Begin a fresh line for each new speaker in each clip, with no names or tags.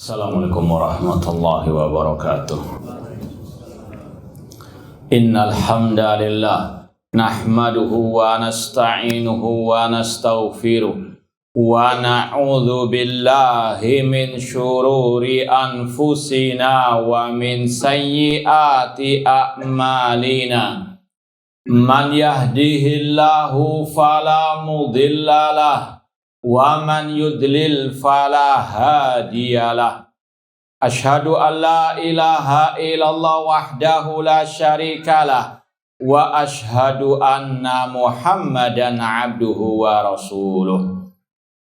Assalamualaikum warahmatullahi wabarakatuh. Innal hamdalillah nahmaduhu wa nasta'inuhu wa nastaghfiruh wa na'udzu billahi min syururi anfusina wa min sayyiati a'malina. Man yahdihillahu fala mudhillalah wa man yudlil fala hadiyalah. Asyhadu an la ilaha illallah wahdahu la syarikalah wa asyhadu anna Muhammadan abduhu wa rasuluh.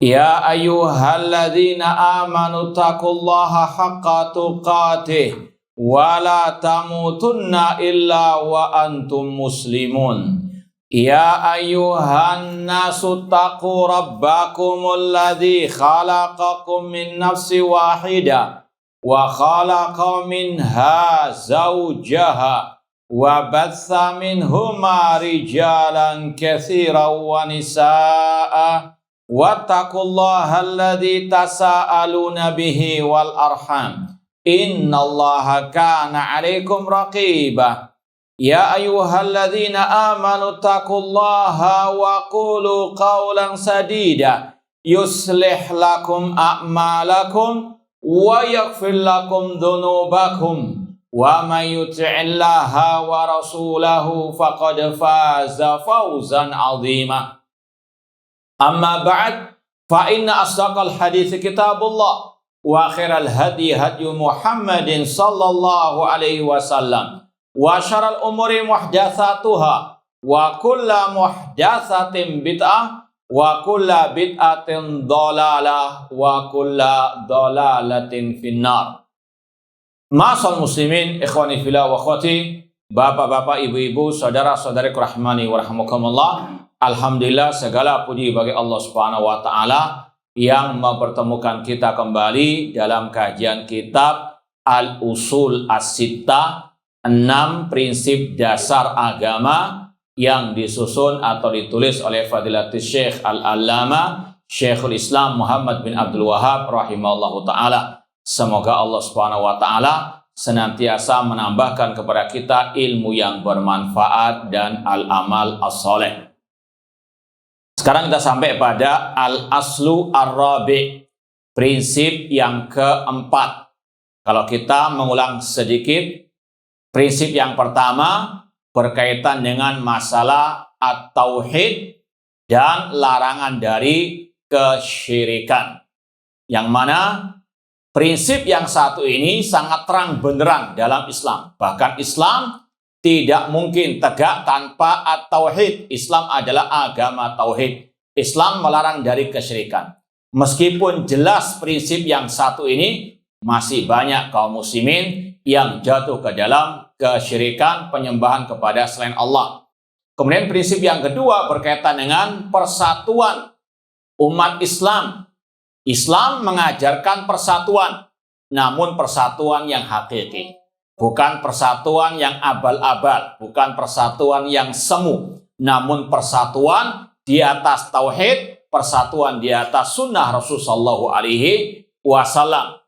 Ya ayyuhalladzina amanu taqullaha haqqa tuqatih wa la tamutunna illa wa antum muslimun. Ya ayyuhan nasu taqu rabbakumul ladzi khalaqakum min nafsin wahidah wa khalaqa minha zawjaha wa batsa minhuma rijalan katsiran wa nisaa'a wattaqullaha alladzi tasaaluna bihi wal arham innallaha kana 'alaikum raqiba. Ya ayyuhalladzina amanu taqullaha wa qulu qawlan sadida yuslih lakum a'malakum wa yaghfir lakum dhunubakum wa may yuti'illaha wa rasulahu faqad faza fawzan 'azima. Amma ba'd, fa inna asdaqal hadits kitabullah wa khairal hadi hadyu Muhammadin sallallahu alaihi wasallam. Wa syaral umuri muhdatsatuha wa kulla muhdatsatin bid'ah wa kulla bid'atin dhalalah wa kulla dhalalatin finnar. Ma'asal muslimin, ikhwani fillah wa akhwati, bapak-bapak, ibu-ibu, saudara-saudari rahmani wa rahmakumullah. Alhamdulillah, segala puji bagi Allah Subhanahu wa taala yang mempertemukan kita kembali dalam kajian kitab Al-Usul As-Sittah, 6 prinsip dasar agama yang disusun atau ditulis oleh Fadilatul Syekh Al-Allamah Syekhul Islam Muhammad bin Abdul Wahhab rahimahullahu ta'ala. Semoga Allah Subhanahu wa ta'ala senantiasa menambahkan kepada kita ilmu yang bermanfaat dan al-amal as-soleh. Sekarang kita sampai pada al-aslu ar-rabi', prinsip yang keempat. Kalau kita mengulang sedikit, prinsip yang pertama berkaitan dengan masalah at-tauhid dan larangan dari kesyirikan. Yang mana prinsip yang satu ini sangat terang benderang dalam Islam. Bahkan Islam tidak mungkin tegak tanpa at-tauhid. Islam adalah agama tauhid. Islam melarang dari kesyirikan. Meskipun jelas prinsip yang satu ini, masih banyak kaum muslimin yang jatuh ke dalam kesyirikan, penyembahan kepada selain Allah. Kemudian prinsip yang kedua berkaitan dengan persatuan umat Islam. Islam mengajarkan persatuan, namun persatuan yang hakiki. Bukan persatuan yang abal-abal, bukan persatuan yang semu, namun persatuan di atas tauhid, persatuan di atas sunnah Rasulullah sallallahu alaihi wasallam.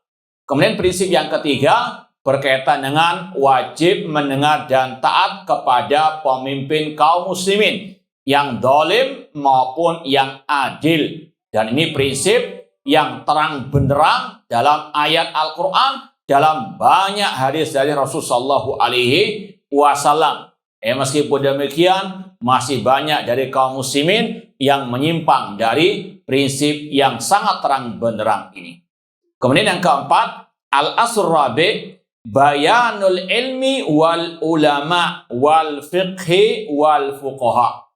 Kemudian prinsip yang ketiga berkaitan dengan wajib mendengar dan taat kepada pemimpin kaum muslimin yang zalim maupun yang adil. Dan ini prinsip yang terang benderang dalam ayat Al-Quran, dalam banyak hadis dari Rasulullah sallallahu alaihi wasallam. Meskipun demikian, masih banyak dari kaum muslimin yang menyimpang dari prinsip yang sangat terang benderang ini. Kemudian yang keempat, al-asr rabi', bayanul ilmi wal ulama wal fiqhi wal fuqaha.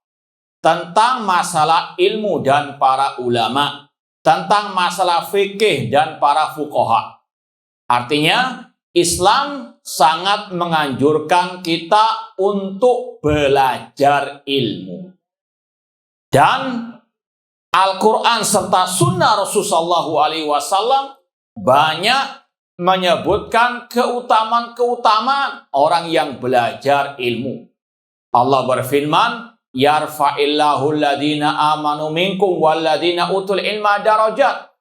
Tentang masalah ilmu dan para ulama, tentang masalah fikih dan para fuqaha. Artinya, Islam sangat menganjurkan kita untuk belajar ilmu. Dan Al-Quran serta sunnah Rasulullah SAW banyak menyebutkan keutamaan-keutamaan orang yang belajar ilmu. Allah berfirman, yarfa'illahu alladhina amanu minkum walladhina utul ilma darajat.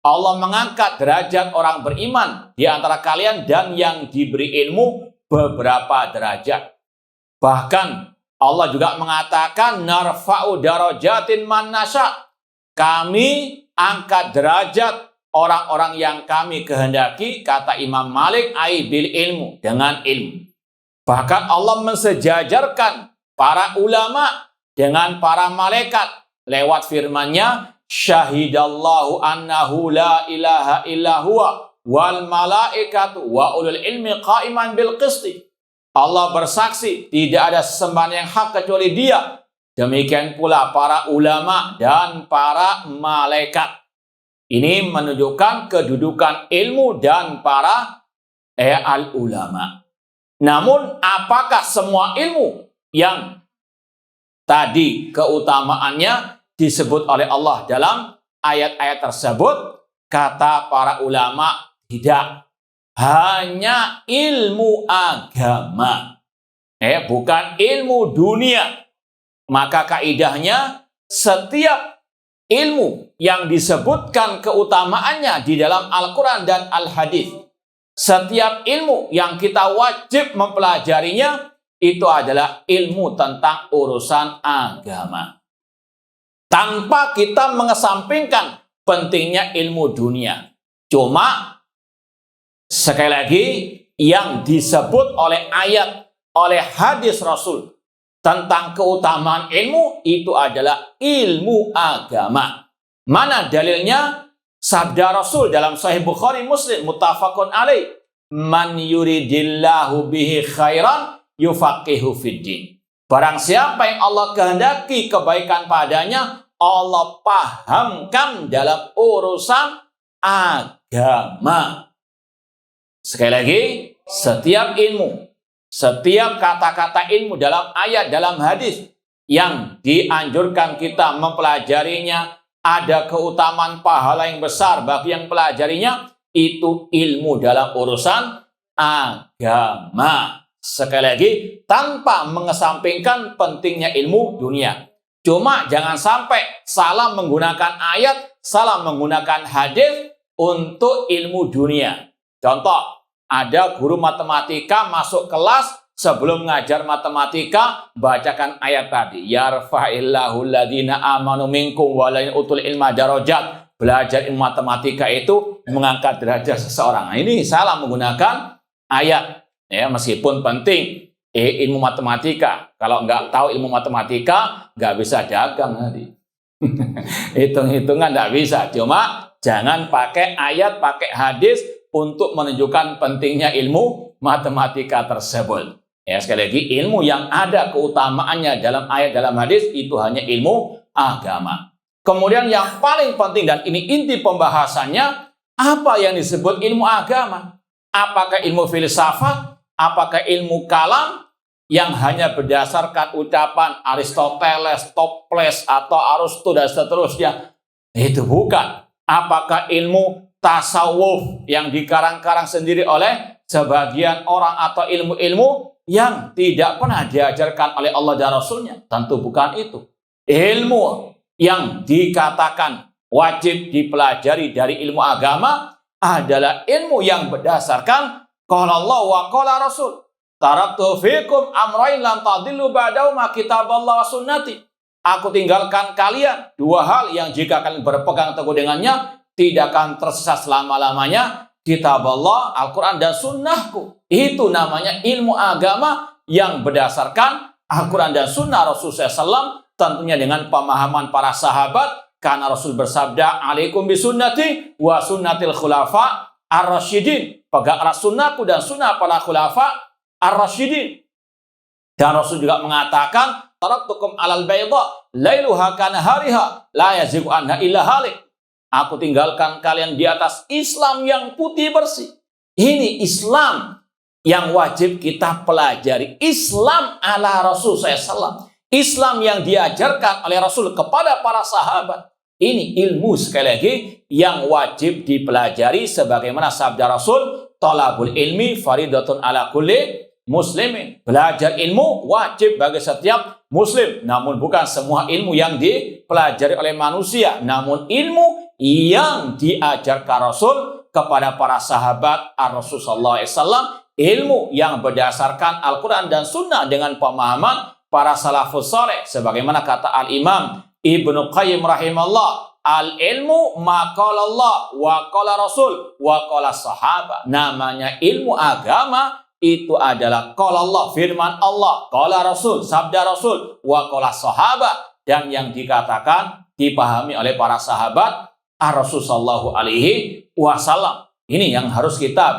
Allah mengangkat derajat orang beriman di antara kalian dan yang diberi ilmu beberapa derajat. Bahkan Allah juga mengatakan narfa'u darajatin man nasya. Kami angkat derajat orang-orang yang kami kehendaki, kata Imam Malik, ai bil ilmu, dengan ilmu. Bahkan Allah mensejajarkan para ulama dengan para malaikat lewat firman-Nya, syahidallahu annahu la ilaha illa huwa wal malaikatu wa ulul ilmi qa'iman bil qisti. Allah bersaksi tidak ada sesembahan yang hak kecuali Dia. Demikian pula para ulama dan para malaikat. Ini menunjukkan kedudukan ilmu dan para al-ulama. Namun apakah semua ilmu yang tadi keutamaannya disebut oleh Allah dalam ayat-ayat tersebut? Kata para ulama, tidak. Hanya ilmu agama, bukan ilmu dunia. Maka kaidahnya, setiap ilmu yang disebutkan keutamaannya di dalam Al-Quran dan Al-Hadis, setiap ilmu yang kita wajib mempelajarinya, itu adalah ilmu tentang urusan agama. Tanpa kita mengesampingkan pentingnya ilmu dunia. Cuma, sekali lagi, yang disebut oleh ayat, oleh hadis Rasul tentang keutamaan ilmu, itu adalah ilmu agama. Mana dalilnya? Sabda Rasul dalam Sahih Bukhari Muslim, muttafaqun alaih, man yuridillahu bihi khairan yufaqihu fiddin. Barang siapa yang Allah kehendaki kebaikan padanya, Allah pahamkan dalam urusan agama. Sekali lagi, setiap ilmu, setiap kata-kata ilmu dalam ayat, dalam hadis yang dianjurkan kita mempelajarinya, ada keutamaan pahala yang besar bagi yang pelajarinya, itu ilmu dalam urusan agama. Sekali lagi, tanpa mengesampingkan pentingnya ilmu dunia. Cuma jangan sampai salah menggunakan ayat, salah menggunakan hadis untuk ilmu dunia. Contoh, ada guru matematika masuk kelas, sebelum ngajar matematika, bacakan ayat tadi. Yarfa'illahu alladhina amanu minkum walain utul ilma darajat. Belajar ilmu matematika itu mengangkat derajat seseorang. Nah, ini salah menggunakan ayat. Ya, meskipun penting ilmu matematika. Kalau nggak tahu ilmu matematika, nggak bisa dagang nanti. Hitung-hitungan nggak bisa. Cuma jangan pakai ayat, pakai hadis untuk menunjukkan pentingnya ilmu matematika tersebut. Ya, sekali lagi, ilmu yang ada keutamaannya dalam ayat, dalam hadis, itu hanya ilmu agama. Kemudian yang paling penting, dan ini inti pembahasannya, apa yang disebut ilmu agama? Apakah ilmu filsafat? Apakah ilmu kalam yang hanya berdasarkan ucapan Aristoteles, Toples, atau Aristo dan seterusnya? Itu bukan. Apakah ilmu tasawuf yang dikarang-karang sendiri oleh sebagian orang, atau ilmu-ilmu yang tidak pernah diajarkan oleh Allah dan Rasulnya? Tentu bukan itu. Ilmu yang dikatakan wajib dipelajari dari ilmu agama adalah ilmu yang berdasarkan qala Allah wa qala Rasul. Taraktu fikum amrayn lan tadillu ba'dauma kitaballah wa sunnati. Aku tinggalkan kalian dua hal yang jika kalian berpegang teguh dengannya, tidak akan tersesat selama-lamanya, kitab Allah, Al-Quran, dan sunnahku. Itu namanya ilmu agama yang berdasarkan Al-Quran dan sunnah Rasul SAW, tentunya dengan pemahaman para sahabat, karena Rasul bersabda, alaikum bisunnati wa sunnatil khulafa ar-rasyidin. Peganglah sunnahku dan sunnah para khulafa ar-rasyidin. Dan Rasul juga mengatakan, taraktukum alal bayda lailuha kanahariha la yazigu anha illa halik. Aku tinggalkan kalian di atas Islam yang putih bersih. Ini Islam yang wajib kita pelajari. Islam ala Rasul SAW. Islam yang diajarkan oleh Rasul kepada para sahabat. Ini ilmu, sekali lagi, yang wajib dipelajari sebagaimana sabda Rasul, talabul ilmi faridatun ala kulli muslimin. Belajar ilmu wajib bagi setiap muslim. Namun bukan semua ilmu yang dipelajari oleh manusia. Namun ilmu yang diajarkan Rasul kepada para sahabat Rasul sallallahu alaihi wasallam, ilmu yang berdasarkan Al-Quran dan Sunnah dengan pemahaman para salafus saleh. Sebagaimana kata Al-Imam Ibnu Qayyim rahimahullah, al-ilmu ma qala Allah wa qala Rasul wa qala sahabat. Namanya ilmu agama itu adalah qala Allah, firman Allah, qala Rasul, sabda Rasul, wa qala sahabat, dan yang dikatakan dipahami oleh para sahabat Rasul sallallahu alaihi wasallam. Ini yang harus kita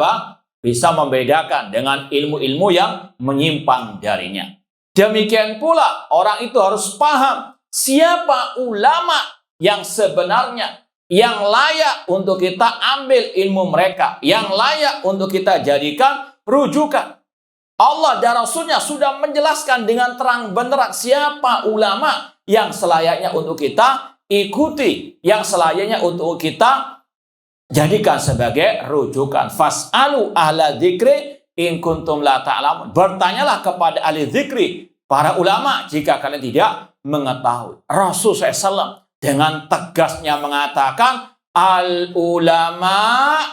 bisa membedakan dengan ilmu-ilmu yang menyimpang darinya. Demikian pula orang itu harus paham siapa ulama yang sebenarnya, yang layak untuk kita ambil ilmu mereka, yang layak untuk kita jadikan rujukan. Allah dan Rasulnya sudah menjelaskan dengan terang benderang siapa ulama yang selayaknya untuk kita ikuti, yang selayaknya untuk kita jadikan sebagai rujukan. Fas'alu ahla dzikri in kuntum la ta'lamun. Bertanyalah kepada ahli dzikri, para ulama, jika kalian tidak mengetahui. Rasul SAW dengan tegasnya mengatakan, al-ulama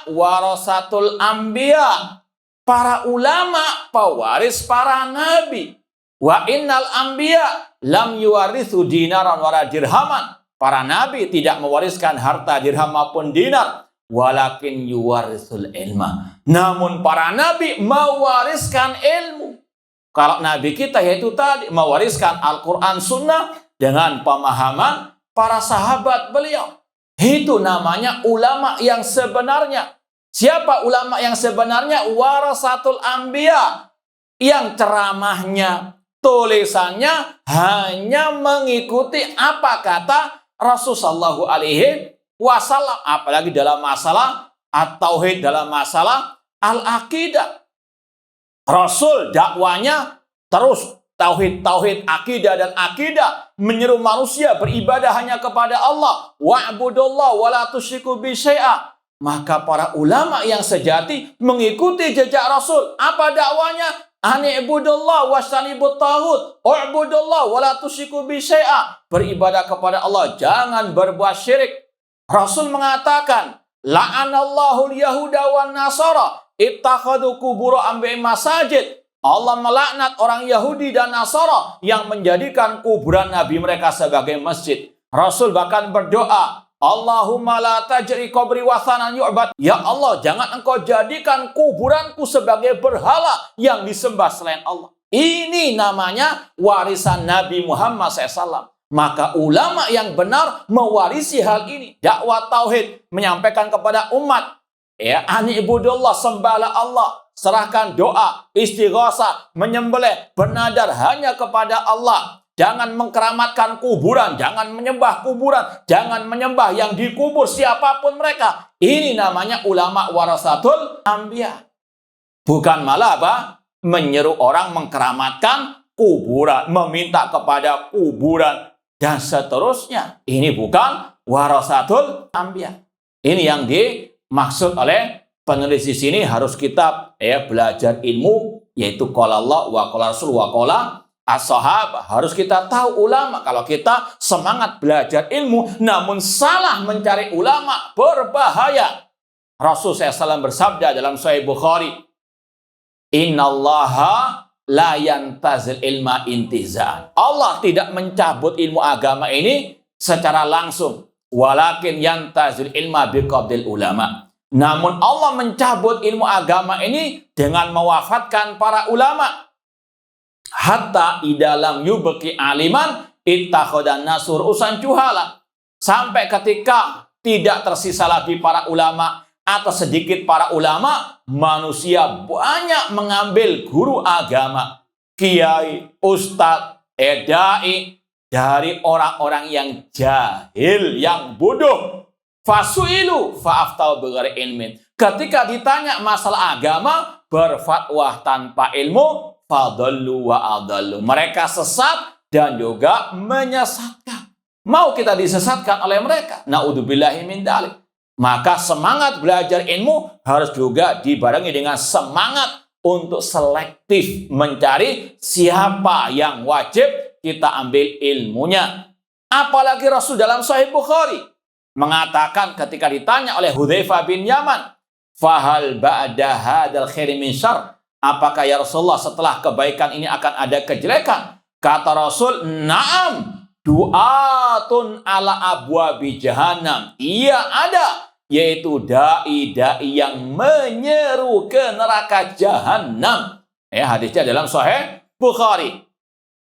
warasatul anbiya. Para ulama pewaris para nabi. Wa innal anbiya lam yuwarithu dinaran wala dirhaman. Para nabi tidak mewariskan harta dirham maupun dinar. Walakin yuwarithul ilma. Namun para nabi mewariskan ilmu. Kalau nabi kita yaitu tadi mewariskan Al-Quran Sunnah dengan pemahaman para sahabat beliau. Itu namanya ulama yang sebenarnya. Siapa ulama yang sebenarnya? Warasatul anbiya. Yang ceramahnya, tulisannya hanya mengikuti apa kata Rasulullah sallallahu alaihi wasallam. Apalagi dalam masalah at-tauhid, dalam masalah al-aqidah. Rasul dakwanya terus tauhid, akidah dan akidah, menyeru manusia beribadah hanya kepada Allah. Wa'budullah wa la tusyriku bi syai'a. Maka para ulama yang sejati mengikuti jejak Rasul. Apa dakwanya? Ani'budullah wasyanibut taghut. U'budullah wa la tusyriku bi syai'a. Beribadah kepada Allah, jangan berbuat syirik. Rasul mengatakan, la'anallahu al-yahuda wan nasara ittakhadhu qubur anbiya masajid. Allah melaknat orang Yahudi dan Nasara yang menjadikan kuburan nabi mereka sebagai masjid. Rasul bahkan berdoa, Allahumma la tajri qabri wathanan yu'bad. Ya Allah, jangan engkau jadikan kuburanku sebagai berhala yang disembah selain Allah. Ini namanya warisan Nabi Muhammad SAW. Maka ulama yang benar mewarisi hal ini. Dakwah tauhid, menyampaikan kepada umat, ya, ani'budullah, sembahlah Allah, serahkan doa, istighosah, menyembelih, bernadar hanya kepada Allah. Jangan mengkeramatkan kuburan, jangan menyembah kuburan, jangan menyembah yang dikubur siapapun mereka. Ini namanya ulama warasatul anbiya. Bukan malah menyeru orang mengkeramatkan kuburan, meminta kepada kuburan dan seterusnya. Ini bukan warasatul anbiya. Ini yang dimaksud oleh penulis di sini. Harus kita belajar ilmu, yaitu qala Allah wa qala Rasul wa qala as-sahabah. Harus kita tahu ulama. Kalau kita semangat belajar ilmu namun salah mencari ulama, berbahaya. Rasul SAW bersabda dalam Sahih Bukhari, innallaha la yantazil ilma intiza'an. Allah tidak mencabut ilmu agama ini secara langsung. Walakin yantazil ilma biqabdil ulama. Namun Allah mencabut ilmu agama ini dengan mewafatkan para ulama. Hatta idalam yubqi aliman ittakhadan nasur usan juhala. Sampai ketika tidak tersisa lagi para ulama atau sedikit para ulama, manusia banyak mengambil guru agama, kiai, ustadz, dai dari orang-orang yang jahil, yang bodoh. Fasu'ilu fa'aftau bighairi ilmin. Ketika ditanya masalah agama, berfatwa tanpa ilmu, fadallu wa adallu. Mereka sesat dan juga menyesatkan. Mau kita disesatkan oleh mereka? Na'udzubillahi min dzalik. Maka semangat belajar ilmu harus juga dibarengi dengan semangat untuk selektif mencari siapa yang wajib kita ambil ilmunya. Apalagi Rasul dalam Sahih Bukhari mengatakan ketika ditanya oleh Hudzaifah bin Yaman, "Fahal ba'da hadzal khairi min syarr?" Apakah ya Rasulullah setelah kebaikan ini akan ada kejelekan? Kata Rasul, "Na'am, du'atun ala abwabi jahannam." Iya ada, yaitu dai-dai yang menyeru ke neraka jahannam. Hadisnya dalam Sahih Bukhari.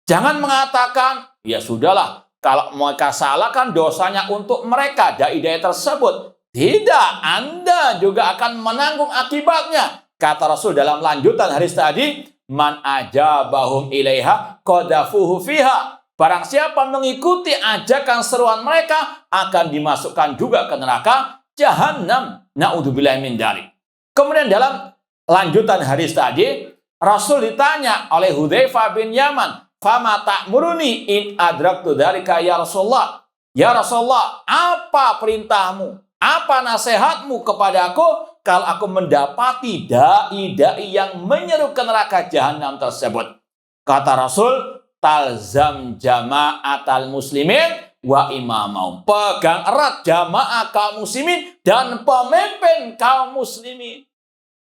Jangan mengatakan, ya sudahlah, kalau mereka salah kan dosanya untuk mereka, dai-dai tersebut. Tidak, Anda juga akan menanggung akibatnya. Kata Rasul dalam lanjutan hadis tadi, "Man ajabahum ilaiha qadafuhu fiha." Barang siapa mengikuti ajakan seruan mereka akan dimasukkan juga ke neraka jahannam. Na'udzubillahi min dzalik. Kemudian dalam lanjutan hadis tadi, Rasul ditanya oleh Hudzaifah bin Yaman, "Fama ta'muruni in adraktu dzalika ya Rasulullah?" Ya Rasulullah, apa perintahmu? Apa nasihatmu kepadaku kalau aku mendapati dai-dai yang menyeru ke neraka jahanam tersebut? Kata Rasul, "Talzam jama'atal muslimin wa imamahum." Pegang erat jamaah kaum muslimin dan pemimpin kaum muslimin.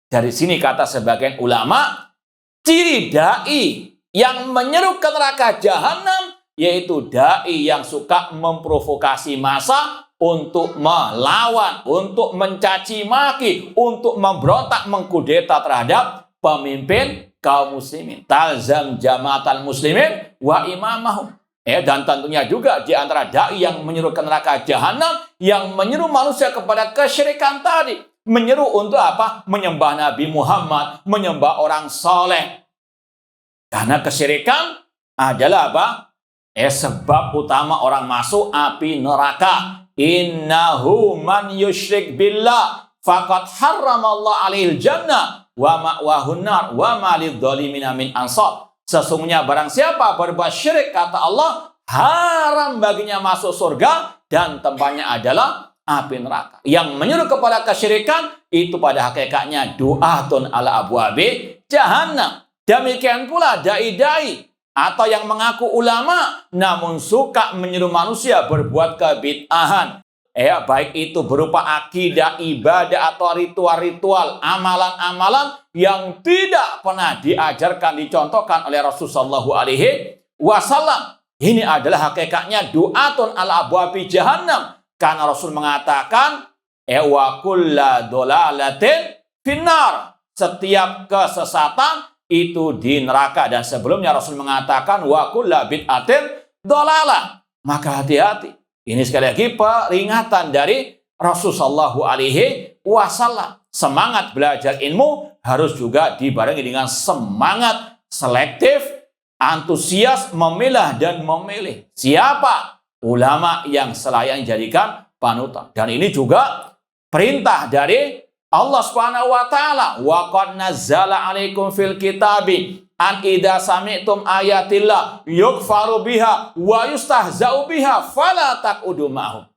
Dari sini kata sebagian ulama, ciri dai yang menyeru ke neraka jahanam yaitu dai yang suka memprovokasi massa untuk melawan, untuk mencaci maki, untuk memberontak, mengkudeta terhadap pemimpin kaum muslimin. Talzam jamaatal muslimin wa imamahum. Dan tentunya juga di antara dai yang menyeru ke neraka jahanam, yang menyeru manusia kepada kesyirikan tadi. Menyeru untuk apa? Menyembah Nabi Muhammad, menyembah orang soleh. Karena kesyirikan adalah apa? Sebab utama orang masuk api neraka. Innahu man yusyrik billah faqad harramallahu alaihil jannah wa ma'wahun nar wa ma lidzalimina min ansar. Sesungguhnya barang siapa berbuat syirik, kata Allah, haram baginya masuk surga dan tempatnya adalah api neraka. Yang menyuruh kepada kesyirikan itu pada hakikatnya du'atun ala abwabi jahannam. Demikian pula dai-dai atau yang mengaku ulama namun suka menyuruh manusia berbuat kebid'ahan. Baik itu berupa akidah, ibadah atau ritual-ritual, amalan-amalan yang tidak pernah diajarkan, dicontohkan oleh Rasulullah SAW. Ini adalah hakikatnya du'atun ala abwabi jahannam. Karena Rasul mengatakan, wa kulla dolalatin finnar. Setiap kesesatan itu di neraka. Dan sebelumnya Rasul mengatakan wa kulla bid'atin dolalah. Maka hati-hati. Ini sekali lagi peringatan dari Rasulullah SAW. Semangat belajar ilmu harus juga dibarengi dengan semangat selektif, antusias memilah dan memilih siapa ulama yang selayak dijadikan panutan. Dan ini juga perintah dari Allah Subhanahu wa taala, wa qad nazzala 'alaikum fil kitabi an idza sami'tum ayatillah yukfaru biha wa yustahza'u biha fala taqudu ma'hum.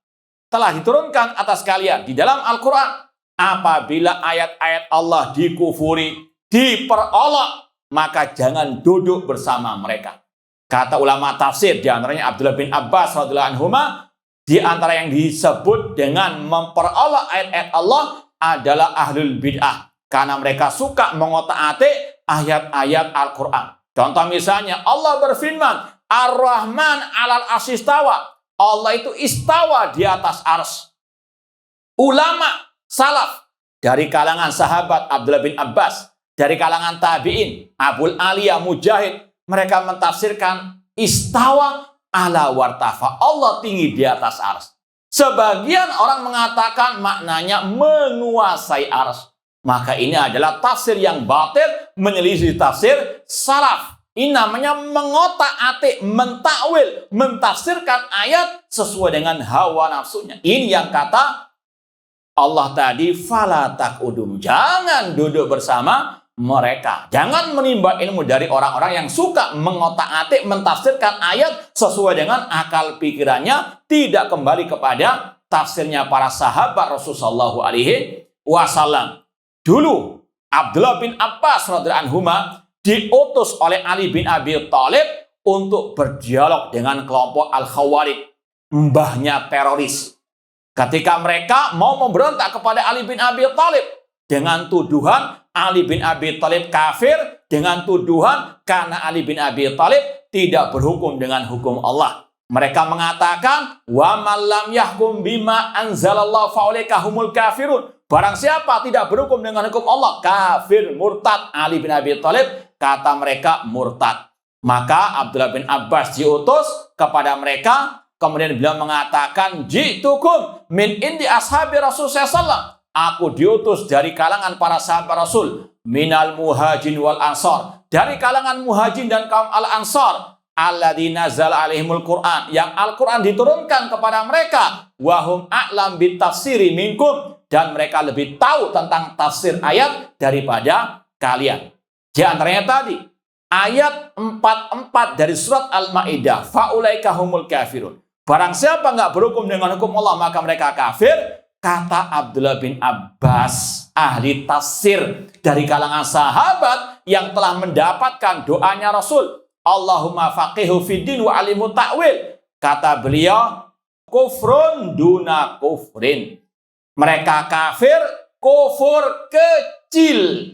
Telah diturunkan atas kalian di dalam Al-Qur'an apabila ayat-ayat Allah dikufuri, diperolok, maka jangan duduk bersama mereka. Kata ulama tafsir di antaranya Abdullah bin Abbas radhiyallahu anhuma, di antara yang disebut dengan memperolok ayat-ayat Allah adalah ahlul bid'ah, karena mereka suka mengotak-atik ayat-ayat Al-Quran. Contoh misalnya Allah berfirman, Ar-Rahman 'alal arsy istawa. Allah itu istawa di atas ars. Ulama salaf dari kalangan sahabat Abdullah bin Abbas, dari kalangan tabi'in Abul Aliyah Mujahid, mereka mentafsirkan istawa ala wartafa. Allah tinggi di atas ars. Sebagian orang mengatakan maknanya menguasai ars. Maka ini adalah tafsir yang batil, menyelisih tafsir salaf. Ini namanya mengotak-atik, mentakwil, mentafsirkan ayat sesuai dengan hawa nafsunya. Ini yang kata Allah tadi, fala taqudum. Jangan duduk bersama mereka. Jangan menimba ilmu dari orang-orang yang suka mengotak-atik, mentafsirkan ayat sesuai dengan akal pikirannya, tidak kembali kepada tafsirnya para sahabat Rasulullah SAW. Dulu Abdullah bin Abbas radhiyallahu anhuma diutus oleh Ali bin Abi Thalib untuk berdialog dengan kelompok Al-Khawarij, mbahnya teroris. ketika mereka mau memberontak kepada Ali bin Abi Thalib dengan tuduhan Ali bin Abi Thalib kafir, dengan tuduhan karena Ali bin Abi Thalib tidak berhukum dengan hukum Allah. Mereka mengatakan, wa man lam yahkum bima anzalallahu faulaika humul kafirun. Barang siapa tidak berhukum dengan hukum Allah, kafir, murtad. Ali bin Abi Thalib, kata mereka, murtad. Maka Abdullah bin Abbas diutus kepada mereka, kemudian beliau mengatakan, ji'tukum min indi ashabi Rasul sallallahu. Aku diutus dari kalangan para sahabat Rasul, minal muhajirin wal ansar, dari kalangan muhajirin dan kaum al-ansar, alladzina nazala alaihimul Qur'an, yang Al-Qur'an diturunkan kepada mereka, wahum a'lam bitafsiri minkum, dan mereka lebih tahu tentang tafsir ayat daripada kalian. Di antaranya tadi ayat 44 dari surat Al-Maidah, faulaika humul kafirun. Barang siapa nggak berhukum dengan hukum Allah, maka mereka kafir. Kata Abdullah bin Abbas, ahli tafsir dari kalangan sahabat yang telah mendapatkan doanya Rasul, Allahumma faqihu fiddin wa alimu ta'wil. Kata beliau, kufrun duna kufrin. Mereka kafir, kufur kecil.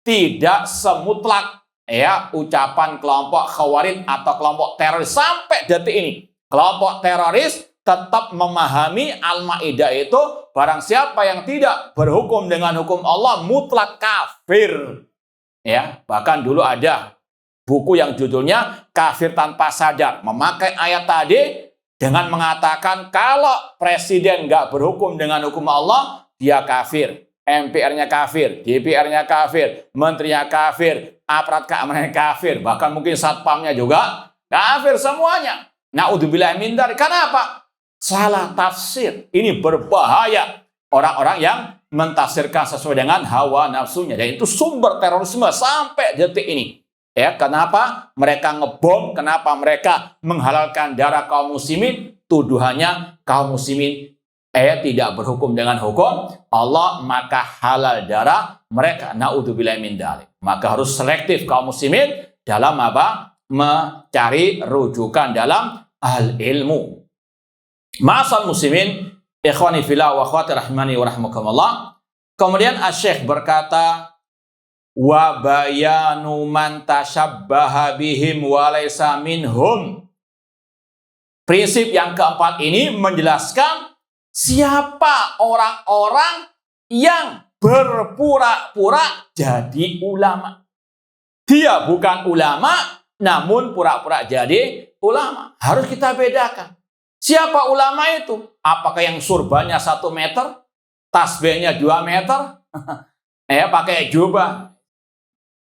Tidak semutlak ya ucapan kelompok Khawarij atau kelompok teroris sampai detik ini. Kelompok teroris tetap memahami Al-Maidah itu barang siapa yang tidak berhukum dengan hukum Allah mutlak kafir. Ya, bahkan dulu ada buku yang judulnya Kafir Tanpa Sadar, memakai ayat tadi dengan mengatakan kalau presiden nggak berhukum dengan hukum Allah, dia kafir. MPR-nya kafir, DPR-nya kafir, menterinya kafir, aparat keamanannya kafir, bahkan mungkin satpamnya juga kafir semuanya. Naudzubillah min dzalik. Kenapa? Salah tafsir. Ini berbahaya. Orang-orang yang mentafsirkan sesuai dengan hawa nafsunya, dan itu sumber terorisme sampai detik ini. Ya, kenapa mereka ngebom? Kenapa mereka menghalalkan darah kaum muslimin? Tuduhannya kaum muslimin tidak berhukum dengan hukum Allah, maka halal darah mereka. Naudzubillah min dzalik. Maka harus selektif kaum muslimin dalam apa? Mencari rujukan dalam al-ilmu. Ma'asal muslimin, ikhwani fillah wa akhwati rahimani wa rahmakumullah. Kemudian Asy-Syaikh berkata, wa bayanu man tashabbaha bihim wa laysa minhum. Prinsip yang keempat ini menjelaskan siapa orang-orang yang berpura-pura jadi ulama. Dia bukan ulama, namun pura-pura jadi ulama. Harus kita bedakan. Siapa ulama itu? Apakah yang surbannya 1 meter? Tasbihnya 2 meter? Pakai jubah.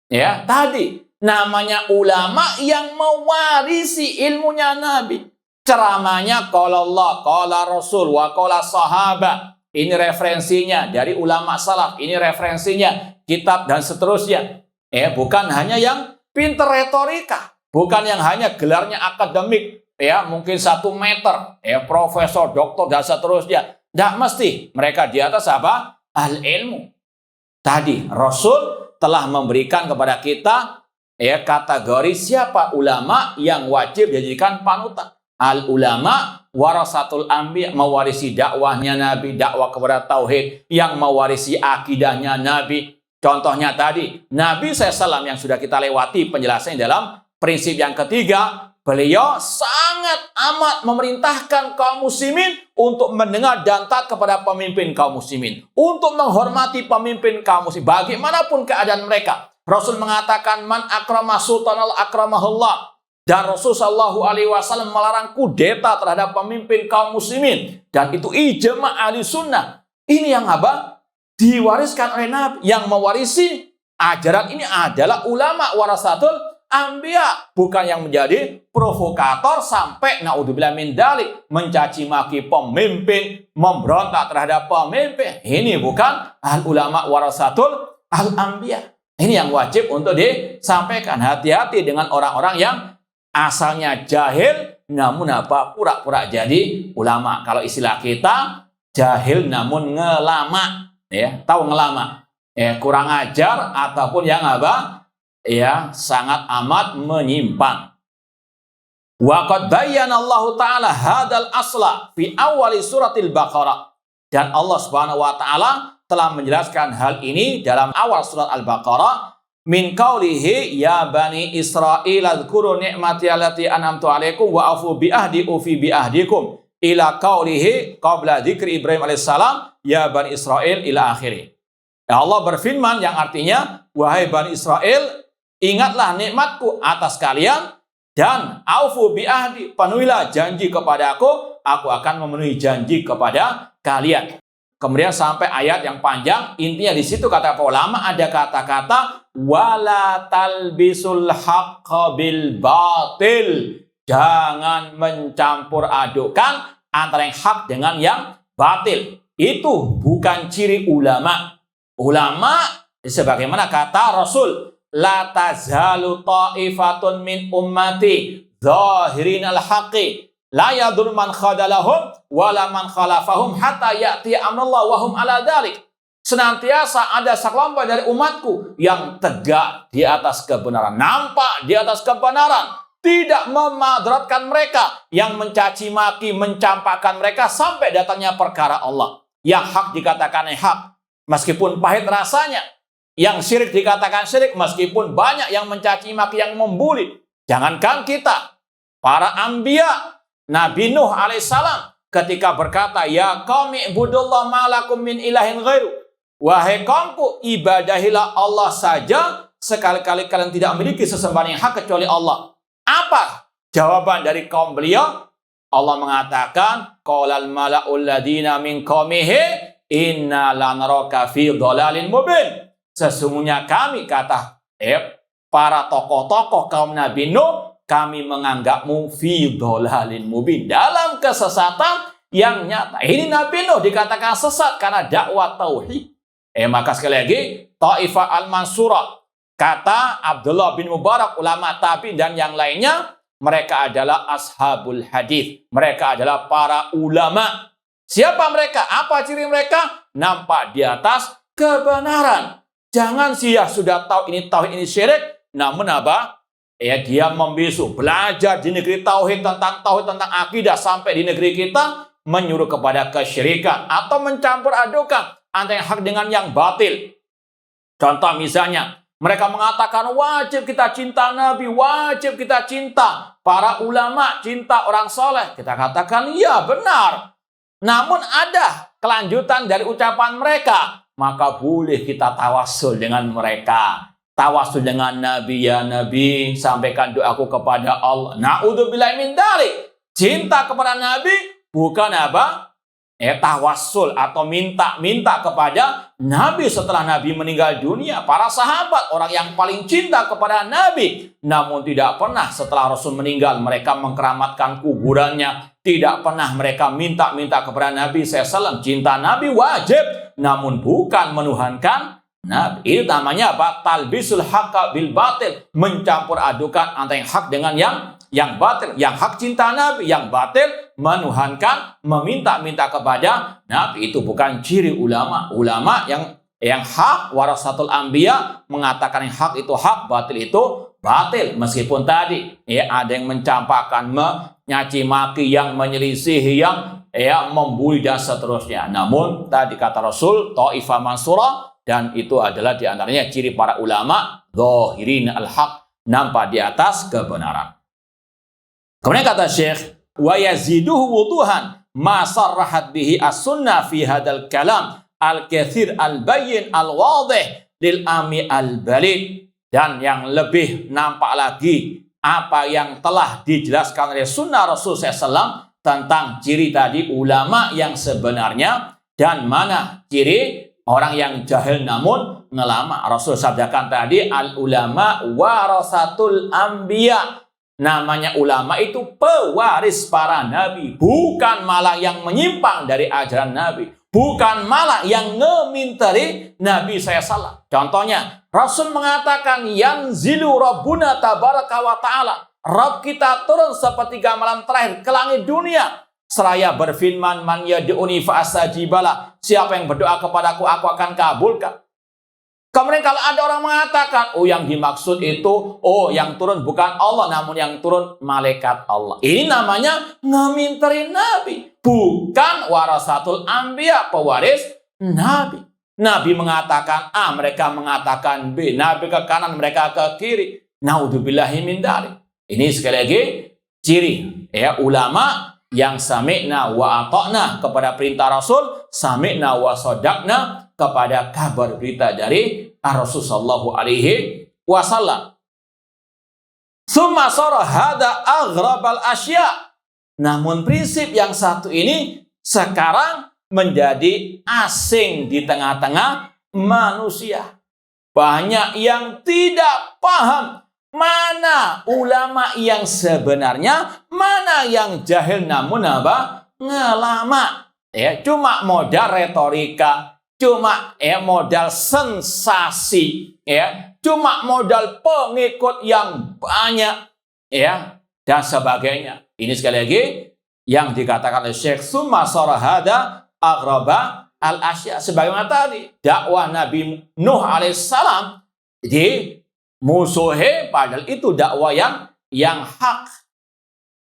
Ya, tadi namanya ulama yang mewarisi ilmunya Nabi. Ceramahnya qala Allah, qala Rasul, wa qala sahabat. Ini referensinya dari ulama salaf. Ini referensinya kitab dan seterusnya. Bukan hanya yang pintar retorika. Bukan yang hanya gelarnya akademik. Mungkin 1 meter, profesor, doktor, dan seterusnya. Tidak mesti. Mereka di atas apa? Al-ilmu. Tadi Rasul telah memberikan kepada kita kategori siapa ulama yang wajib dijadikan panutan. Al-ulama warasatul anbiya, mewarisi dakwahnya Nabi, dakwah kepada tauhid, yang mewarisi akidahnya Nabi. Contohnya tadi, Nabi SAW yang sudah kita lewati penjelasannya dalam prinsip yang ketiga. Beliau sangat amat memerintahkan kaum muslimin untuk mendengar dan taat kepada pemimpin kaum muslimin. Untuk menghormati pemimpin kaum muslimin. Bagaimanapun keadaan mereka. Rasul mengatakan, man akrama sultanal akramahullah. Dan Rasul Shallallahu Alaihi Wasallam melarang kudeta terhadap pemimpin kaum muslimin. Dan itu ijma ahli sunnah. Ini yang apa? Diwariskan oleh Nabi. Yang mewarisi ajaran ini adalah ulama warasatul anbiya, bukan yang menjadi provokator sampai naudzubillah min dzalik, mencaci maki pemimpin, memberontak terhadap pemimpin. Ini bukan al-ulama warasatul al-anbiya. Ini yang wajib untuk disampaikan. Hati-hati dengan orang-orang yang asalnya jahil namun pura-pura jadi ulama. Kalau istilah kita, jahil namun ngelama. Tahu ngelama? Kurang ajar ataupun yang sangat amat menyimpang. Wa qad bayyana Allah Ta'ala hadal asla fi awali suratil Baqarah. Dan Allah Subhanahu wa taala telah menjelaskan hal ini dalam awal surat Al-Baqarah min qaulihi ya bani Israil adhkuru ni'mati allati an'amtu 'alaikum wa afu bi ahdi ufi bi ahdikum ila qaulihi qabla dzikri Ibrahim alaihissalam ya bani Israil ila akhirih. Ya Allah berfirman yang artinya wahai bani Israel ingatlah nikmatku atas kalian dan aufu bi ahdi penuhilah janji kepadaku akan memenuhi janji kepada kalian. Kemudian sampai ayat yang panjang, intinya di situ kata ulama ada kata-kata wala talbisul haqqa bil batil. Jangan mencampur adukan antara yang hak dengan yang batil. Itu bukan ciri ulama. Ulama sebagaimana kata Rasul, la tazalu ta'ifatun min ummati zahirin al-haqqi la yadur man khadalahum wala man khalafahum hatta ya'ti amrullah wa hum ala dzalik. Senantiasa ada sekelompok dari umatku yang tegak di atas kebenaran, nampak di atas kebenaran, tidak memadaratkan mereka, yang mencaci maki, mencampakkan mereka sampai datangnya perkara Allah. Yang hak dikatakan hak meskipun pahit rasanya, yang syirik dikatakan syirik meskipun banyak yang mencaci maki, yang membuli. Jangankan kita, para anbiya, Nabi Nuh alaihissalam ketika berkata, ya qaumi ibudullah ma'lakum min ilahin ghairu. Wahai kaumku, ibadahilah Allah saja, sekali-kali kalian tidak memiliki sesembahan yang hak kecuali Allah. Apa jawaban dari kaum beliau? Allah mengatakan, qalal mala'ul ladina min qaumihi inna lanaraka fi dhalalin mubin. Sesungguhnya kami, kata para tokoh-tokoh kaum Nabi Nuh, kami menganggapmu fi dhalalin mubin, dalam kesesatan yang nyata. Ini Nabi Nuh dikatakan sesat karena dakwah tauhid. Maka sekali lagi, Taifah al-Mansurah, kata Abdullah bin Mubarak, ulama tabi'in dan yang lainnya, mereka adalah ashabul hadis. Mereka adalah para ulama. Siapa mereka? Apa ciri mereka? Nampak di atas kebenaran. Jangan sudah tahu ini tauhid, ini syirik, namun apa? Dia membisu, belajar di negeri tauhid tentang akidah sampai di negeri kita menyuruh kepada kesyirikan atau mencampur adukan antara yang hak dengan yang batil. Contoh misalnya, mereka mengatakan wajib kita cinta Nabi, wajib kita cinta para ulama, cinta orang soleh. Kita katakan iya benar. Namun ada kelanjutan dari ucapan mereka, maka boleh kita tawasul dengan mereka. Tawasul dengan Nabi, ya Nabi, sampaikan doaku kepada Allah. Na'udzubillahi min dzalik. Cinta kepada Nabi bukan apa? Tawasul atau minta kepada Nabi setelah Nabi meninggal dunia. Para sahabat, orang yang paling cinta kepada Nabi. Namun tidak pernah setelah Rasul meninggal mereka mengkeramatkan kuburannya. Tidak pernah mereka minta kepada Nabi SAW. Cinta Nabi wajib, namun bukan menuhankan Nabi. Itu namanya apa? Talbisul haqqa bil batil. Mencampur adukan antara yang hak dengan yang batil. Yang hak cinta Nabi, yang batil menuhankan, meminta kepada Nabi. Itu bukan ciri ulama. Ulama yang hak, warasatul anbiya, mengatakan yang hak itu hak, batil itu batil. Meskipun tadi ada yang mencampakkan, menyaci maki, yang menyelisihi, yang membuli dan seterusnya. Namun tadi kata Rasul, Taifah Mansurah, dan itu adalah diantaranya ciri para ulama, zahirin al-haq, nampak di atas kebenaran. Kemudian kata Syekh, wa yaziduhu wuduhan ma sarrahat bihi as-sunnah fi hadal kalam al-kathir al-bayyin al-wadih lil ami al-balid. Dan yang lebih nampak lagi apa yang telah dijelaskan oleh sunnah Rasul SAW tentang ciri tadi ulama yang sebenarnya dan mana ciri orang yang jahil namun ngelama. Rasul sabdakan tadi, al-ulama warasatul anbiya. Namanya ulama itu pewaris para nabi. Bukan malah yang menyimpang dari ajaran Nabi. Bukan malah yang ngeminteri Nabi SAW. Contohnya, Rasul mengatakan, yanzilu rabbuna tabaraka wa ta'ala. Rabb kita turun sepertiga malam terakhir ke langit dunia. Seraya berfirman, man yad'uni fa astajibala. Siapa yang berdoa kepadaku, aku akan kabulkan. Kemudian kalau ada orang mengatakan, oh yang dimaksud itu, oh yang turun bukan Allah, namun yang turun malaikat Allah. Ini namanya ngaminterin Nabi. Bukan warasatul anbiya, pewaris Nabi. Nabi mengatakan A, mereka mengatakan B. Nabi ke kanan, mereka ke kiri. Naudzubillahi min dzalik. Ini sekali lagi ciri ya ulama yang sami'na wa ata'na kepada perintah Rasul, sami'na wa sadaqna kepada kabar berita dari Rasul sallallahu alaihi wasallam. Summa sara hada aghrabal asya. Namun prinsip yang satu ini sekarang menjadi asing di tengah-tengah manusia. Banyak yang tidak paham mana ulama yang sebenarnya, mana yang jahil namun apa? Ngelama. Ya, cuma modal retorika, cuma modal sensasi, ya, cuma modal pengikut yang banyak, ya, dan sebagainya. Ini sekali lagi yang dikatakan oleh Syekh summa sarahada aghraba al-asya. Sebagaimana tadi dakwah Nabi Nuh alaihissalam di musuhe, padahal itu dakwah yang hak.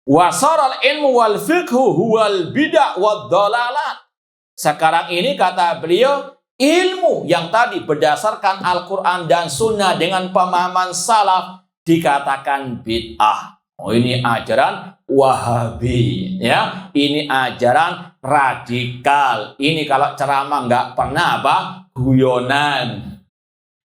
Wasaral ilmu wal fiqhu huwal bid'ah wad dalalat. Sekarang ini kata beliau, ilmu yang tadi berdasarkan Al-Quran dan Sunnah dengan pemahaman salaf dikatakan bid'ah. Oh, ini ajaran Wahabi, ya. Ini ajaran radikal. Ini kalau ceramah nggak pernah apa? Guyonan.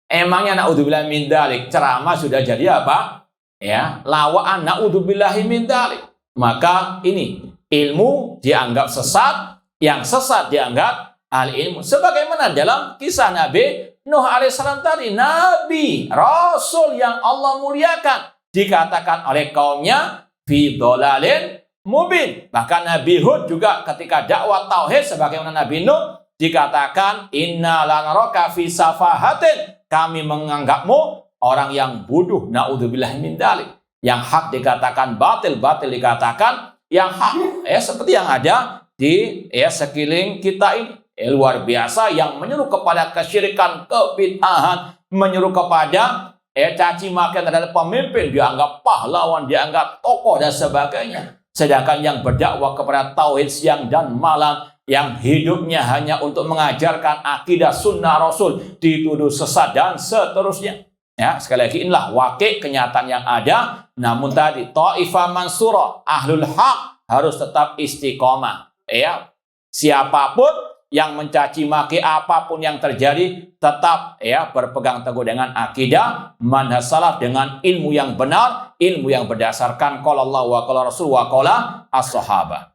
Emangnya naudzubillah min dzalik, ceramah sudah jadi apa? Ya, lawaan naudzubillahi min dzalik. Maka ini ilmu dianggap sesat, yang sesat dianggap al-ilmu. Sebagaimana dalam kisah Nabi Nuh alaihissalam tadi, Nabi, Rasul yang Allah muliakan, dikatakan oleh kaumnya fi dhalalin mubin. Bahkan Nabi Hud juga ketika dakwah tauhid sebagaimana Nabi Nuh dikatakan inna lanaraka fi safahatin, kami menganggapmu orang yang bodoh. Naudzubillah min dzalik. Yang hak dikatakan batil, batil dikatakan yang hak. Seperti yang ada di sekeliling kita ini. Luar biasa yang menyuruh kepada kesyirikan, kebid'ahan, menyuruh kepada caci maki terhadap pemimpin, dianggap pahlawan, dianggap tokoh dan sebagainya. Sedangkan yang berdakwah kepada tauhid siang dan malam, yang hidupnya hanya untuk mengajarkan akidah sunnah Rasul, dituduh sesat dan seterusnya. Ya, sekali lagi inilah wakil kenyataan yang ada. Namun tadi Taifah Mansurah, ahlul haq harus tetap istiqomah. Ya, siapapun yang mencaci maki apapun yang terjadi, tetap berpegang teguh dengan akidah manhaj salaf, dengan ilmu yang benar, ilmu yang berdasarkan qala Allah wa qala Rasul wa qala as-sahabah.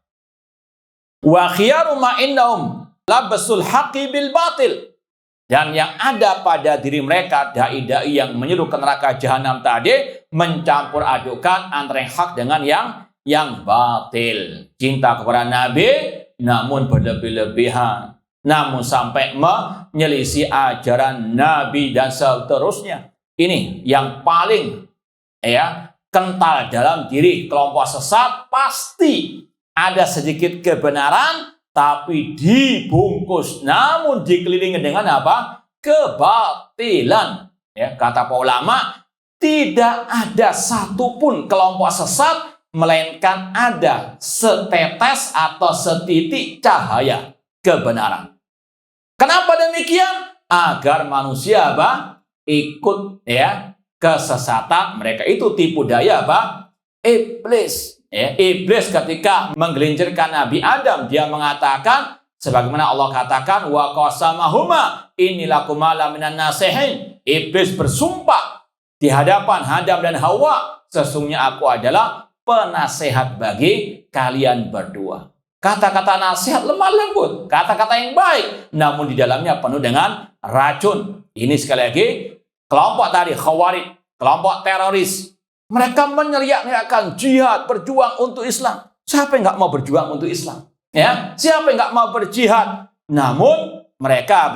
Wa khiyaru ma innahum labasul haqqi bil batil. Dan yang ada pada diri mereka, dai-dai yang menyeru ke neraka jahanam tadi, mencampur adukan antara yang hak dengan yang batil. Cinta kepada Nabi namun berlebih-lebihan, namun sampai menyelisih ajaran Nabi dan seterusnya. Ini yang paling kental dalam diri kelompok sesat. Pasti ada sedikit kebenaran, tapi dibungkus, namun dikelilingi dengan apa? Kebatilan. Ya, kata para ulama, tidak ada satupun kelompok sesat melainkan ada setetes atau setitik cahaya kebenaran. Kenapa demikian? Agar manusia ikut kesesatan mereka. Itu tipu daya iblis. Iblis ketika menggelincirkan Nabi Adam, dia mengatakan sebagaimana Allah katakan wa qasamahuma innilakuma laminan nasihin. Iblis bersumpah di hadapan Adam dan Hawa, sesungguhnya aku adalah penasehat bagi kalian berdua. Kata-kata nasihat lemah lembut, kata-kata yang baik, namun di dalamnya penuh dengan racun. Ini sekali lagi kelompok tadi Khawarij, kelompok teroris. Mereka meneriak-neriakkan jihad, berjuang untuk Islam. Siapa yang nggak mau berjuang untuk Islam? Ya, siapa yang nggak mau berjihad? Namun mereka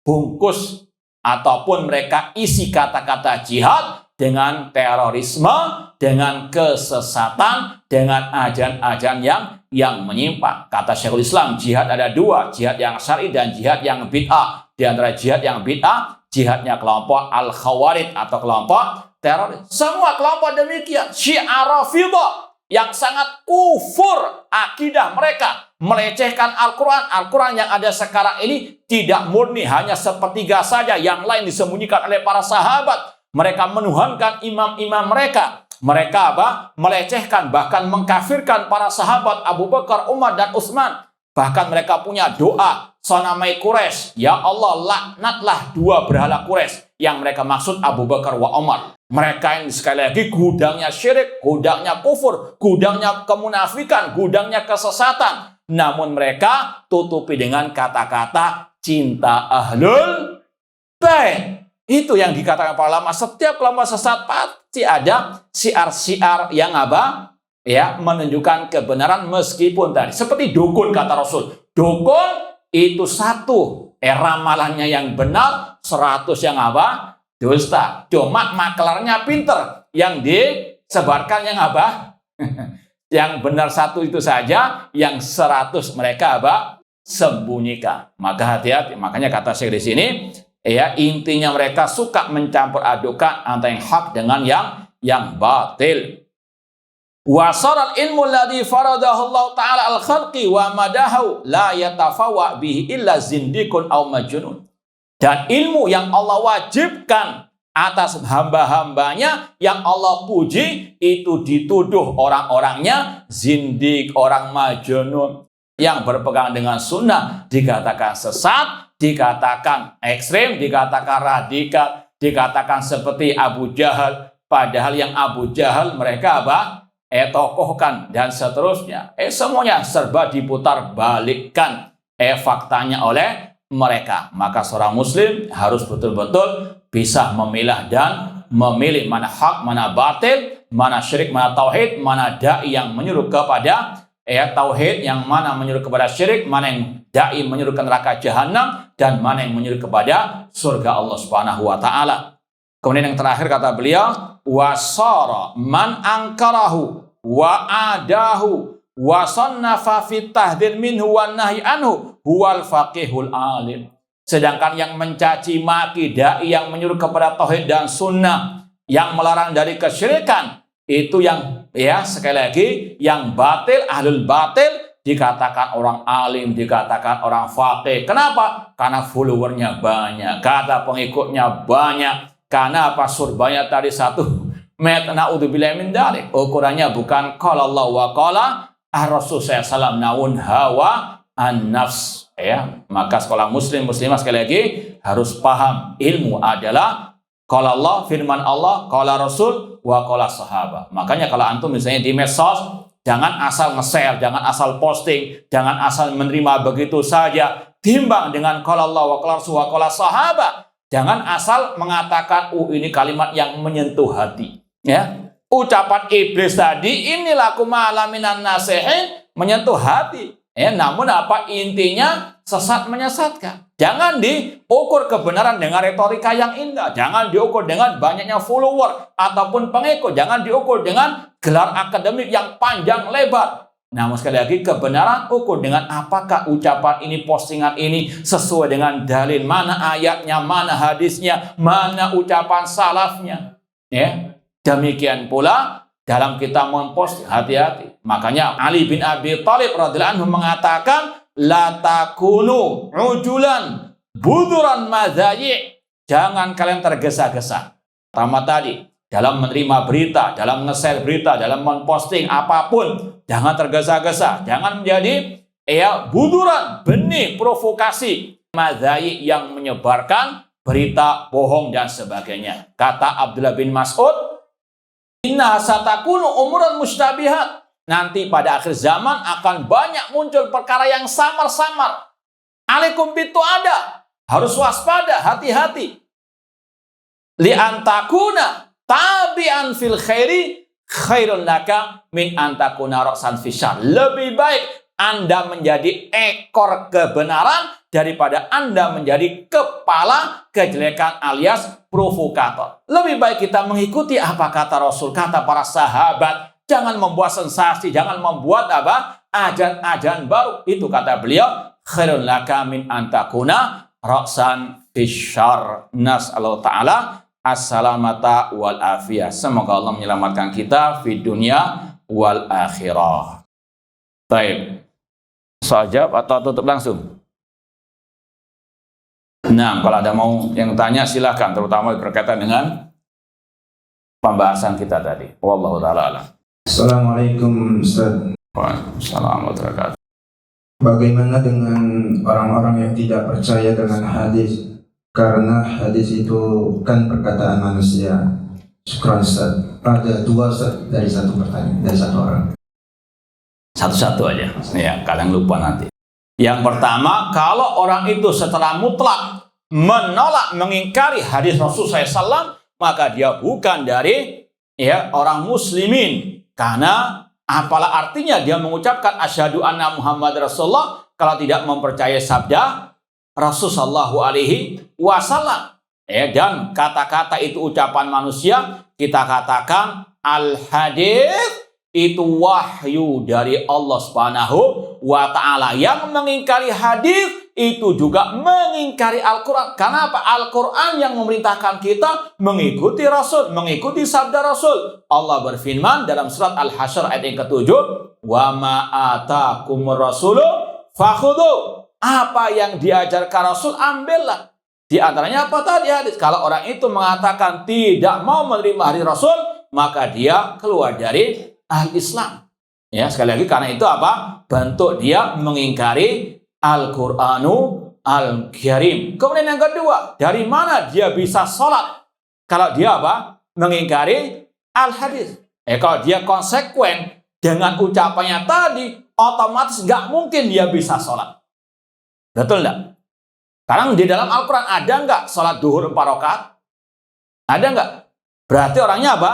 bungkus ataupun mereka isi kata-kata jihad dengan terorisme, dengan kesesatan, dengan ajaran-ajaran yang menyimpang. Kata Syekhul Islam, jihad ada dua, jihad yang syar'i dan jihad yang bid'ah. Di antara jihad yang bid'ah, jihadnya kelompok Al-Khawarij atau kelompok teroris. Semua kelompok demikian. Syiah Rafidhah yang sangat kufur akidah mereka, melecehkan Al-Quran. Al-Quran yang ada sekarang ini tidak murni, hanya sepertiga saja. Yang lain disembunyikan oleh para sahabat. Mereka menuhankan imam-imam mereka. Mereka melecehkan, bahkan mengkafirkan para sahabat Abu Bakar, Umar, dan Utsman. Bahkan mereka punya doa Sonamai Quraisy, ya Allah laknatlah dua berhala Quraisy, yang mereka maksud Abu Bakar wa Umar. Mereka ini sekali lagi gudangnya syirik, gudangnya kufur, gudangnya kemunafikan, gudangnya kesesatan. Namun mereka tutupi dengan kata-kata cinta ahlul bait. Itu yang dikatakan para ulama. Setiap kelompok sesat pasti ada syiar-syiar yang menunjukkan kebenaran meskipun tadi. Seperti dukun kata Rasul. Dukun itu satu. Ramalannya yang benar, 100 yang dusta. Cuma maklarnya pinter. Yang disebarkan yang yang benar satu itu saja, yang 100 mereka sembunyikan. Maka hati-hati. Makanya kata Syekh di sini, intinya mereka suka mencampur adukan antara yang hak dengan yang batil. Wasaral ilmu alladhi faradahu Allah Ta'ala al-khalqi wa madahu la yatafawa bihi illa zindikun aw majnun. Dan ilmu yang Allah wajibkan atas hamba-hambanya, yang Allah puji, itu dituduh orang-orangnya zindik, orang majnun. Yang berpegang dengan sunnah dikatakan sesat, dikatakan ekstrem, dikatakan radikal, dikatakan seperti Abu Jahal. Padahal yang Abu Jahal mereka tokohkan dan seterusnya. Semuanya serba diputar balikkan faktanya oleh mereka. Maka seorang muslim harus betul-betul bisa memilah dan memilih mana hak, mana batil, mana syirik, mana tauhid, mana dai yang menyuruh kepada tauhid, yang mana menyuruh kepada syirik, mana yang dai menyuruh ke neraka jahanam, dan mana yang menyuruh kepada surga Allah Subhanahu wa taala. Kemudian yang terakhir kata beliau, wasara man angkarahu wa adahu wa sannafa fit tahdhir minhu wan nahyi anhu huwal faqihul alim. Sedangkan yang mencaci maki dai yang menyuruh kepada tauhid dan sunnah, yang melarang dari kesyirikan, itu yang sekali lagi yang batil, ahlul batil, dikatakan orang alim, dikatakan orang faqih. Kenapa? Karena followernya banyak, kata pengikutnya banyak. Karena surbanya tadi 1 meter, naudzubillahi min dzalik. Ukurannya bukan qala Allah wa qala Rasul sallallahu naun hawa an-nafs. Maka sekolah muslim muslimah sekali lagi harus paham, ilmu adalah qala Allah, firman Allah, qala Rasul, wa qala sahabat. Makanya kalau antum misalnya di medsos, jangan asal nge-share, jangan asal posting, jangan asal menerima begitu saja. Timbang dengan qala Allah wa qala Rasul wa qala sahabat. Jangan asal mengatakan ini kalimat yang menyentuh hati. Ucapan iblis tadi, inilah kuma'alaminan nasihin, menyentuh hati. Namun intinya sesat menyesatkan. Jangan diukur kebenaran dengan retorika yang indah. Jangan diukur dengan banyaknya follower ataupun pengikut. Jangan diukur dengan gelar akademik yang panjang lebar. Namun sekali lagi, kebenaran ukur dengan apakah ucapan ini, postingan ini sesuai dengan dalil, mana ayatnya, mana hadisnya, mana ucapan salafnya. Demikian pula dalam kita memposting, hati-hati. Makanya Ali bin Abi Thalib radhiyallahu anhu mengatakan, la takunu ujulan buduran madzayi. Jangan kalian tergesa-gesa. Pertama tadi, dalam menerima berita, dalam nge-share berita, dalam memposting apapun, jangan tergesa-gesa. Jangan menjadi buduran, benih provokasi madzayi yang menyebarkan berita bohong dan sebagainya. Kata Abdullah bin Mas'ud, inna satakunu umuran mustabihat. Nanti pada akhir zaman akan banyak muncul perkara yang samar-samar. Alaikum bitu ada. Harus waspada, hati-hati. Li'antakuna tabi'an fil khairi khairun laka min antakuna ra'san fisyar. Lebih baik Anda menjadi ekor kebenaran daripada Anda menjadi kepala kejelekan alias provokator. Lebih baik kita mengikuti apa kata Rasul, kata para sahabat. Jangan membuat sensasi, jangan membuat ajan-ajan baru. Itu kata beliau, khairun laka min antakuna ra'san fisyar. Nas'allahu ta'ala as-salamata wal afiyah. Semoga Allah menyelamatkan kita di dunia wal akhirah. Baik. Soal jawab atau tutup langsung? Nah, kalau ada mau yang tanya silakan, terutama berkaitan dengan pembahasan kita tadi. Wallahu ta'ala alam.
Assalamualaikum Ustaz.
Waalaikumsalam warahmatullahi wabarakatuh.
Bagaimana dengan orang-orang yang tidak percaya dengan hadis? Karena hadis itu kan perkataan manusia. Syukran Ustaz. Ada dua Ustaz dari satu pertanyaan, dari satu orang.
Satu-satu aja, ya, kalian lupa nanti. Yang pertama, kalau orang itu setelah mutlak menolak, mengingkari hadis Rasulullah SAW, maka dia bukan dari orang muslimin. Karena apalah artinya dia mengucapkan asyhadu anna Muhammad Rasulullah kalau tidak mempercayai sabda Rasulullah SAW. Dan kata-kata itu ucapan manusia, kita katakan al-hadis itu wahyu dari Allah Subhanahu wa ta'ala. Yang mengingkari hadis itu juga mengingkari Al-Quran. Karena apa? Al-Quran yang memerintahkan kita mengikuti Rasul, mengikuti sabda Rasul. Allah berfirman dalam surat Al-Hasyr ayat yang ke-7, wa ma atakumur rasulu fakhudhu. Apa yang diajarkan Rasul, ambillah. Di antaranya apa tadi hadis? Kalau orang itu mengatakan tidak mau menerima hadis Rasul, maka dia keluar dari al-Islam. Ya, sekali lagi karena itu apa? Bentuk dia mengingkari Al-Qur'anu Al-Karim. Kemudian yang kedua, dari mana dia bisa sholat? Kalau dia apa? Mengingkari al-hadis. Kalau dia konsekuen dengan ucapannya tadi, otomatis nggak mungkin dia bisa sholat. Betul nggak? Sekarang di dalam Al-Quran ada nggak sholat duhur 4 rakaat? Ada nggak? Berarti orangnya apa?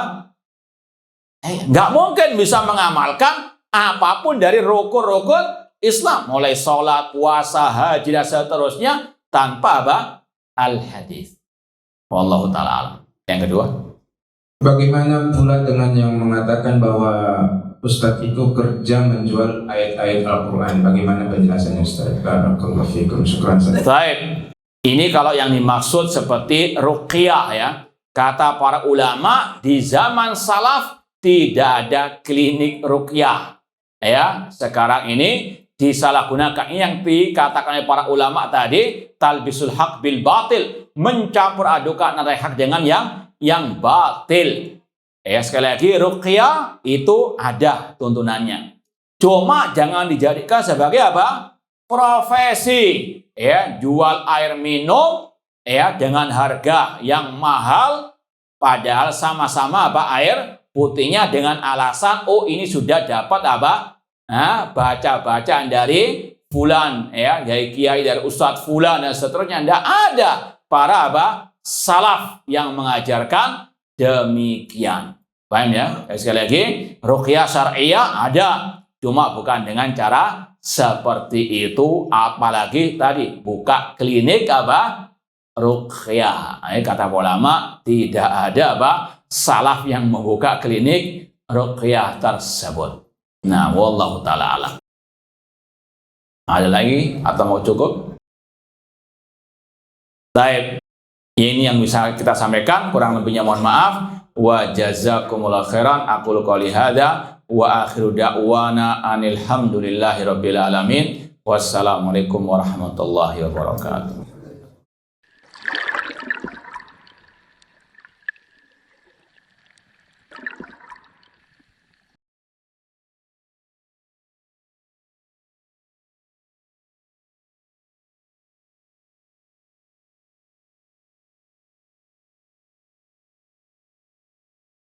Nggak mungkin bisa mengamalkan apapun dari rukun-rukun Islam, mulai sholat, puasa, haji dan seterusnya tanpa apa? Al-hadis. Wallahu ta'ala alam. Yang kedua,
Bagaimana pula dengan yang mengatakan bahwa Ustadz itu kerja menjual ayat-ayat Al-Quran? Bagaimana penjelasannya Ustadz? Barakallahu fiikum. Syukran Ustadz.
baik. Ini kalau yang dimaksud seperti ruqyah ya. Kata para ulama di zaman salaf tidak ada klinik ruqyah. Ya, sekarang ini disalahgunakan. Ini yang dikatakan oleh para ulama tadi, talbisul haq bil batil, mencampur adukan antara hak dengan yang batil. Ya, sekali lagi ruqyah itu ada tuntunannya. Cuma jangan dijadikan sebagai apa? Profesi. Ya, jual air minum ya dengan harga yang mahal padahal sama-sama apa? Air putihnya dengan alasan ini sudah dapat apa? Baca-bacaan dari fulan ya, dari kiai, dari ustadz fulan dan seterusnya. Tidak ada para apa? Salaf yang mengajarkan demikian. Paham ya? Sekali lagi, ruqyah syar'iyah ada, cuma bukan dengan cara seperti itu, apalagi tadi buka klinik apa? Ruqyah. Kata ulama tidak ada apa? Salaf yang membuka klinik ruqyah tersebut. Nah, wallahu ta'ala alam. Ada lagi atau mau cukup? Baik. Ini yang bisa kita sampaikan, kurang lebihnya mohon maaf. Wa jazakumullahu khairan. Aqulu qouli hadza wa akhiru da'wana anil hamdulillahi rabbil alamin. Wassalamualaikum warahmatullahi wabarakatuh.